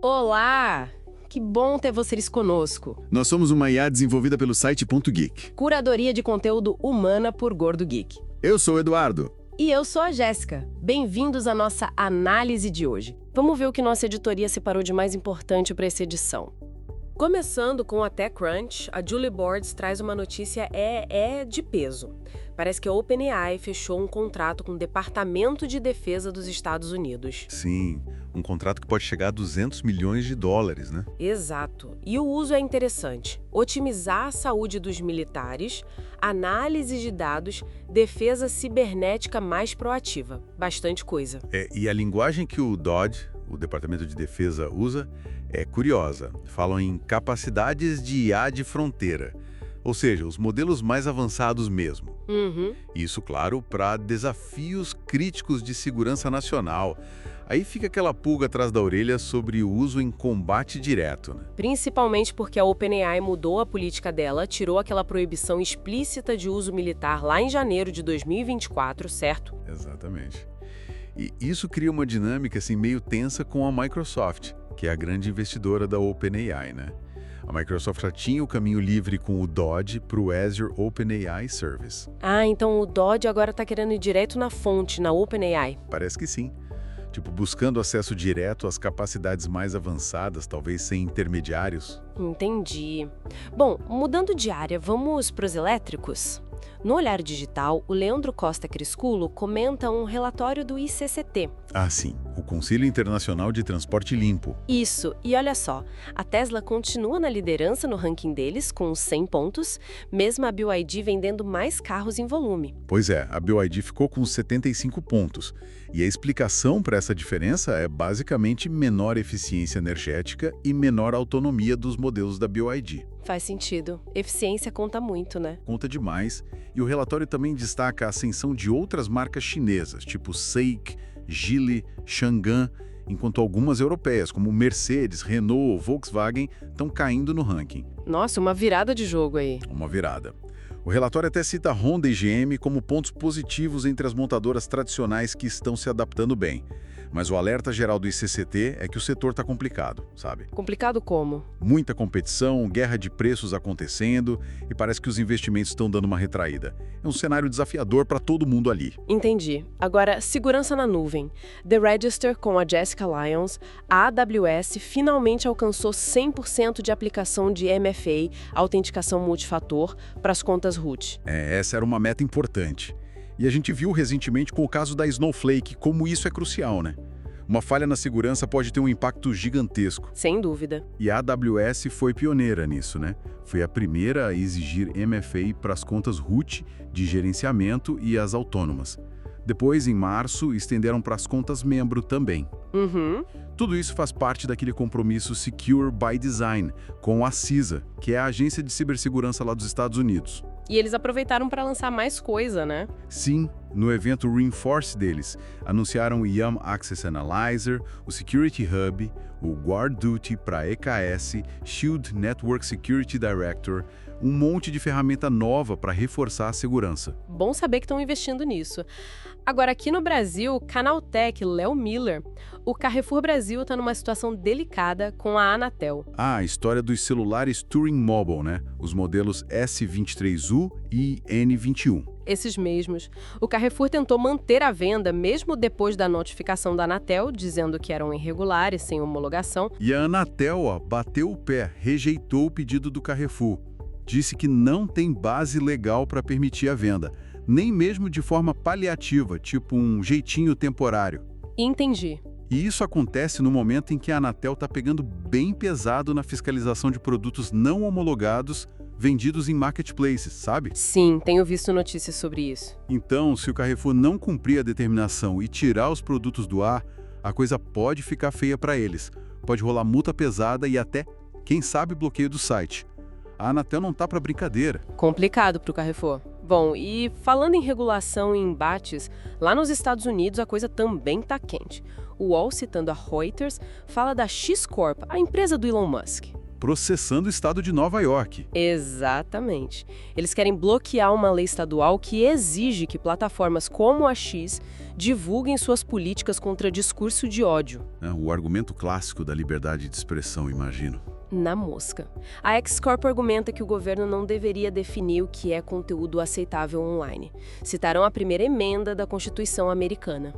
Olá! Que bom ter vocês conosco. Nós somos uma IA desenvolvida pelo site .geek. Curadoria de conteúdo humana por Gordo Geek. Eu sou o Eduardo. E eu sou a Jéssica. Bem-vindos à nossa análise de hoje. Vamos ver o que nossa editoria separou de mais importante para essa edição. Começando com a TechCrunch, a Julie Boards traz uma notícia de peso. Parece que a OpenAI fechou um contrato com o Departamento de Defesa dos Estados Unidos. Sim, um contrato que pode chegar a 200 milhões de dólares, né? Exato. E o uso é interessante. Otimizar a saúde dos militares, análise de dados, defesa cibernética mais proativa. Bastante coisa. E a linguagem que o DoD, o Departamento de Defesa, usa é curiosa. Falam em capacidades de IA de fronteira, ou seja, os modelos mais avançados mesmo. Isso, claro, para desafios críticos de segurança nacional. Aí fica aquela pulga atrás da orelha sobre o uso em combate direto, né? Principalmente porque a OpenAI mudou a política dela, tirou aquela proibição explícita de uso militar lá em janeiro de 2024, certo? Exatamente. E isso cria uma dinâmica assim, meio tensa com a Microsoft, que é a grande investidora da OpenAI, né? A Microsoft já tinha o caminho livre com o DoD para o Azure OpenAI Service. Ah, então o DoD agora está querendo ir direto na fonte, na OpenAI. Parece que sim. Tipo, buscando acesso direto às capacidades mais avançadas, talvez sem intermediários. Entendi. Bom, mudando de área, vamos para os elétricos? No Olhar Digital, o Leandro Costa Crisculo comenta um relatório do ICCT. Ah, sim. O Conselho Internacional de Transporte Limpo. Isso. E olha só, a Tesla continua na liderança no ranking deles, com 100 pontos, mesmo a BYD vendendo mais carros em volume. Pois é, a BYD ficou com 75 pontos. E a explicação para essa diferença é basicamente menor eficiência energética e menor autonomia dos modelos da BYD. Faz sentido. Eficiência conta muito, né? Conta demais. E o relatório também destaca a ascensão de outras marcas chinesas, tipo SAIC, Geely, Changan, enquanto algumas europeias, como Mercedes, Renault, Volkswagen, estão caindo no ranking. Nossa, uma virada de jogo aí. Uma virada. O relatório até cita Honda e GM como pontos positivos entre as montadoras tradicionais que estão se adaptando bem. Mas o alerta geral do ICCT é que o setor está complicado, sabe? Complicado como? Muita competição, guerra de preços acontecendo e parece que os investimentos estão dando uma retraída. É um cenário desafiador para todo mundo ali. Entendi. Agora, segurança na nuvem. The Register com a Jessica Lyons, a AWS finalmente alcançou 100% de aplicação de MFA, autenticação multifator, para as contas root. Essa era uma meta importante. E a gente viu recentemente com o caso da Snowflake como isso é crucial, né? Uma falha na segurança pode ter um impacto gigantesco. Sem dúvida. E a AWS foi pioneira nisso, né? Foi a primeira a exigir MFA para as contas root de gerenciamento e as autônomas. Depois, em março, estenderam para as contas membro também. Tudo isso faz parte daquele compromisso Secure by Design com a CISA, que é a agência de cibersegurança lá dos Estados Unidos. E eles aproveitaram para lançar mais coisa, né? Sim, no evento Reinforce deles, anunciaram o YAM Access Analyzer, o Security Hub, o Guard Duty para EKS, Shield Network Security Director, um monte de ferramenta nova para reforçar a segurança. Bom saber que estão investindo nisso. Agora, aqui no Brasil, Canaltech, Léo Miller, o Carrefour Brasil está numa situação delicada com a Anatel. Ah, a história dos celulares Turing Mobile, né? Os modelos S23U e N21. Esses mesmos. O Carrefour tentou manter a venda mesmo depois da notificação da Anatel, dizendo que eram irregulares, sem homologação. E a Anatel, bateu o pé, rejeitou o pedido do Carrefour. Disse que não tem base legal para permitir a venda, nem mesmo de forma paliativa, tipo um jeitinho temporário. Entendi. E isso acontece no momento em que a Anatel está pegando bem pesado na fiscalização de produtos não homologados vendidos em marketplaces, sabe? Sim, tenho visto notícias sobre isso. Então, se o Carrefour não cumprir a determinação e tirar os produtos do ar, a coisa pode ficar feia para eles. Pode rolar multa pesada e até, quem sabe, bloqueio do site. A Anatel não tá para brincadeira. Complicado para o Carrefour. Bom, e falando em regulação e embates, lá nos Estados Unidos a coisa também tá quente. O UOL, citando a Reuters, fala da X Corp, a empresa do Elon Musk. processando o estado de Nova York. Exatamente. Eles querem bloquear uma lei estadual que exige que plataformas como a X divulguem suas políticas contra discurso de ódio. O argumento clássico da liberdade de expressão, imagino. Na mosca. A X-Corp argumenta que o governo não deveria definir o que é conteúdo aceitável online. Citarão a primeira emenda da Constituição americana.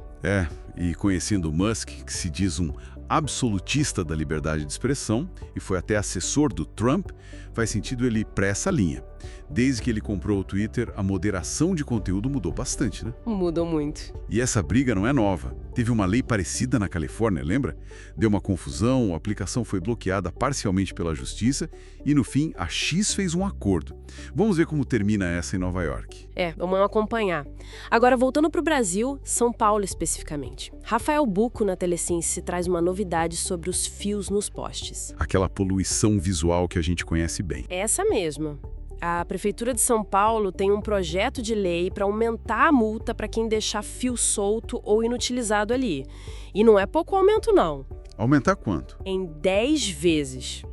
E conhecendo Musk, que se diz um absolutista da liberdade de expressão e foi até assessor do Trump, faz sentido ele ir para essa linha. Desde que ele comprou o Twitter, a moderação de conteúdo mudou bastante, né? Mudou muito. E essa briga não é nova. Teve uma lei parecida na Califórnia, lembra? Deu uma confusão, a aplicação foi bloqueada parcialmente pela justiça e, no fim, a X fez um acordo. Vamos ver como termina essa em Nova York. Vamos acompanhar. Agora, voltando para o Brasil, São Paulo especificamente. Rafael Bucco, na Telecinse, traz uma novidade sobre os fios nos postes. Aquela poluição visual que a gente conhece bem. Essa mesma. A Prefeitura de São Paulo tem um projeto de lei para aumentar a multa para quem deixar fio solto ou inutilizado ali. E não é pouco aumento, não. Aumentar quanto? Em 10 vezes.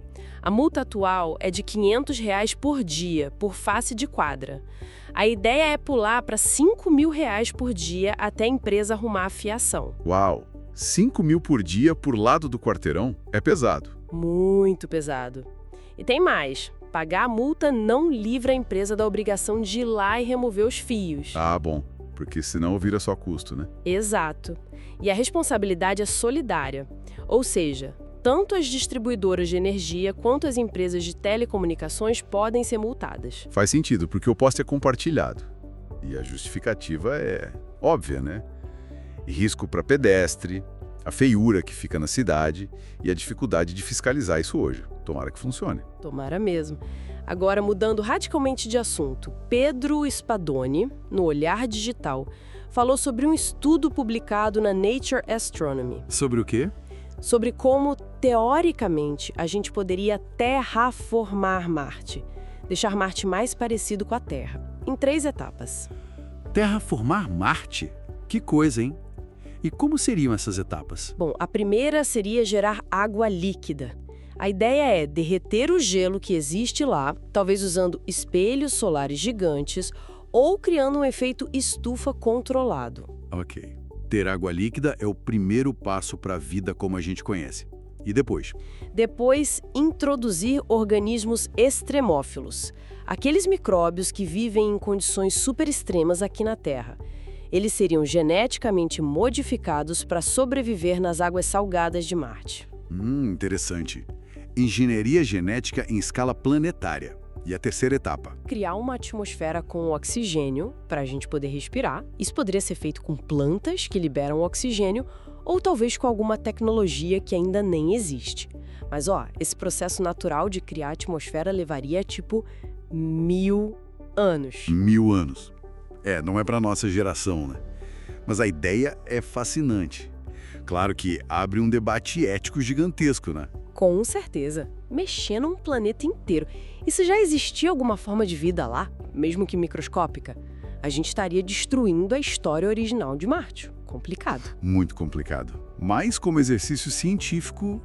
A multa atual é de R$ 500 por dia, por face de quadra. A ideia é pular para R$ 5.000 por dia até a empresa arrumar a fiação. Uau! 5 mil por dia por lado do quarteirão? É pesado. Muito pesado. E tem mais. Pagar a multa não livra a empresa da obrigação de ir lá e remover os fios. Ah, bom. Porque senão vira só custo, né? Exato. E a responsabilidade é solidária. Ou seja, tanto as distribuidoras de energia quanto as empresas de telecomunicações podem ser multadas. Faz sentido, porque o poste é compartilhado. E a justificativa é óbvia, né? Risco para pedestre, a feiura que fica na cidade e a dificuldade de fiscalizar isso hoje. Tomara que funcione. Tomara mesmo. Agora, mudando radicalmente de assunto, Pedro Spadoni, no Olhar Digital, falou sobre um estudo publicado na Nature Astronomy. Sobre o quê? Sobre como, teoricamente, a gente poderia terraformar Marte, deixar Marte mais parecido com a Terra, em 3 etapas. Terraformar Marte? Que coisa, hein? E como seriam essas etapas? Bom, a primeira seria gerar água líquida. A ideia é derreter o gelo que existe lá, talvez usando espelhos solares gigantes ou criando um efeito estufa controlado. Ok. Ter água líquida é o primeiro passo para a vida como a gente conhece. E depois? Depois, introduzir organismos extremófilos, aqueles micróbios que vivem em condições super extremas aqui na Terra. Eles seriam geneticamente modificados para sobreviver nas águas salgadas de Marte. Interessante. Engenharia genética em escala planetária. E a terceira etapa? Criar uma atmosfera com oxigênio para a gente poder respirar. Isso poderia ser feito com plantas que liberam oxigênio ou talvez com alguma tecnologia que ainda nem existe. Mas, esse processo natural de criar atmosfera levaria, 1000 anos. 1000 anos. Não é para nossa geração, né? Mas a ideia é fascinante. Claro que abre um debate ético gigantesco, né? Com certeza. Mexer num planeta inteiro. E se já existia alguma forma de vida lá, mesmo que microscópica, a gente estaria destruindo a história original de Marte. Complicado. Muito complicado. Mas como exercício científico,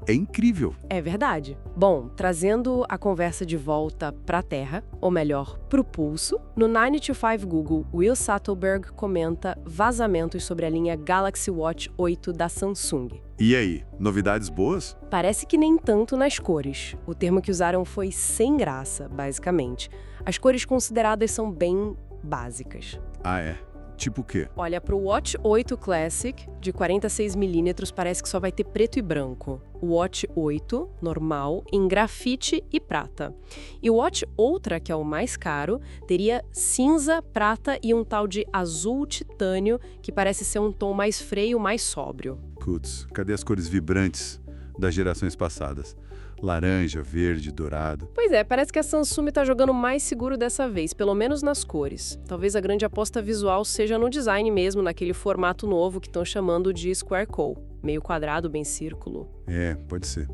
é incrível. É verdade. Bom, trazendo a conversa de volta para a Terra, ou melhor, para o pulso, no 9 to 5 Google, Will Sattelberg comenta vazamentos sobre a linha Galaxy Watch 8 da Samsung. E aí, novidades boas? Parece que nem tanto nas cores. O termo que usaram foi sem graça, basicamente. As cores consideradas são bem básicas. Ah, é? Tipo o quê? Olha, para o Watch 8 Classic, de 46mm, parece que só vai ter preto e branco. O Watch 8, normal, em grafite e prata. E o Watch Ultra, que é o mais caro, teria cinza, prata e um tal de azul titânio, que parece ser um tom mais freio, mais sóbrio. Putz, cadê as cores vibrantes das gerações passadas? Laranja, verde, dourado. Pois é, parece que a Samsung está jogando mais seguro dessa vez, pelo menos nas cores. Talvez a grande aposta visual seja no design mesmo, naquele formato novo que estão chamando de Square Co. Meio quadrado, bem círculo. Pode ser.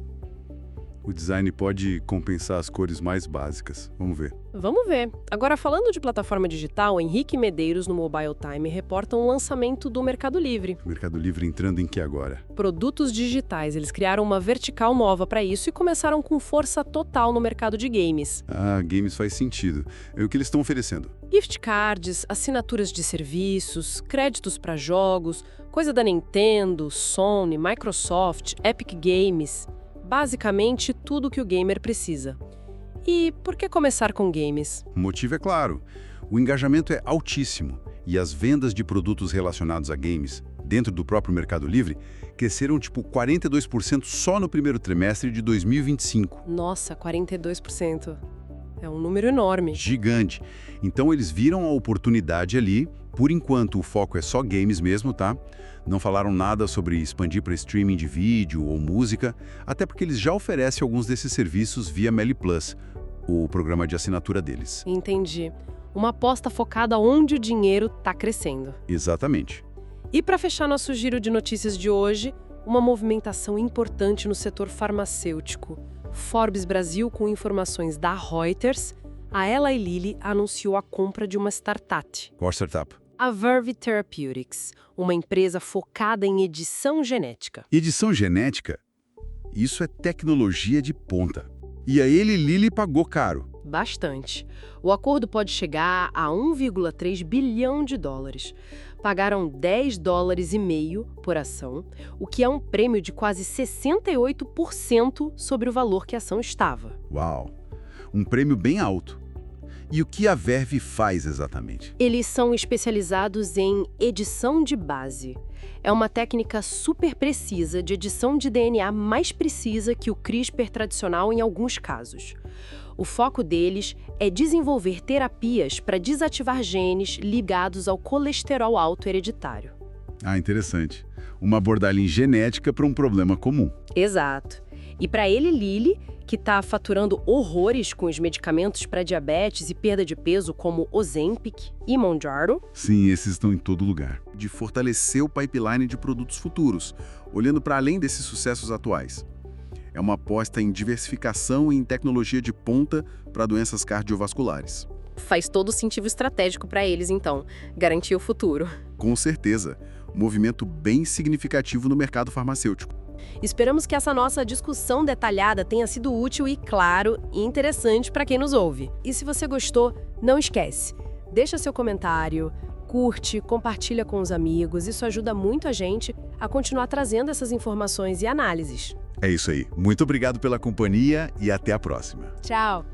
O design pode compensar as cores mais básicas. Vamos ver. Vamos ver. Agora, falando de plataforma digital, Henrique Medeiros, no Mobile Time, reporta um lançamento do Mercado Livre. O Mercado Livre entrando em que agora? Produtos digitais. Eles criaram uma vertical nova para isso e começaram com força total no mercado de games. Ah, games faz sentido. É o que eles estão oferecendo. Gift cards, assinaturas de serviços, créditos para jogos, coisa da Nintendo, Sony, Microsoft, Epic Games. Basicamente, tudo que o gamer precisa. E por que começar com games? O motivo é claro. O engajamento é altíssimo e as vendas de produtos relacionados a games, dentro do próprio Mercado Livre, cresceram tipo 42% só no primeiro trimestre de 2025. Nossa, 42%. É um número enorme. Gigante. Então eles viram a oportunidade ali. Por enquanto o foco é só games mesmo, tá? Não falaram nada sobre expandir para streaming de vídeo ou música, até porque eles já oferecem alguns desses serviços via Meli Plus, o programa de assinatura deles. Entendi. Uma aposta focada onde o dinheiro está crescendo. Exatamente. E para fechar nosso giro de notícias de hoje, uma movimentação importante no setor farmacêutico. Forbes Brasil, com informações da Reuters, a Eli Lilly anunciou a compra de uma startup. Qual startup? A Verve Therapeutics, uma empresa focada em edição genética. Edição genética? Isso é tecnologia de ponta. E a Eli Lilly pagou caro. Bastante. O acordo pode chegar a 1,3 bilhão de dólares. Pagaram 10,5 dólares por ação, o que é um prêmio de quase 68% sobre o valor que a ação estava. Uau! Um prêmio bem alto. E o que a Verve faz exatamente? Eles são especializados em edição de base. É uma técnica super precisa de edição de DNA mais precisa que o CRISPR tradicional em alguns casos. O foco deles é desenvolver terapias para desativar genes ligados ao colesterol alto hereditário. Ah, interessante. Uma abordagem genética para um problema comum. Exato. E para Eli Lilly, que está faturando horrores com os medicamentos para diabetes e perda de peso como Ozempic e Mounjaro. Sim, esses estão em todo lugar. De fortalecer o pipeline de produtos futuros, olhando para além desses sucessos atuais. É uma aposta em diversificação e em tecnologia de ponta para doenças cardiovasculares. Faz todo sentido estratégico para eles, então, garantir o futuro. Com certeza, um movimento bem significativo no mercado farmacêutico. Esperamos que essa nossa discussão detalhada tenha sido útil e, claro, interessante para quem nos ouve. E se você gostou, não esquece, deixa seu comentário, curte, compartilha com os amigos. Isso ajuda muito a gente a continuar trazendo essas informações e análises. É isso aí. Muito obrigado pela companhia e até a próxima. Tchau!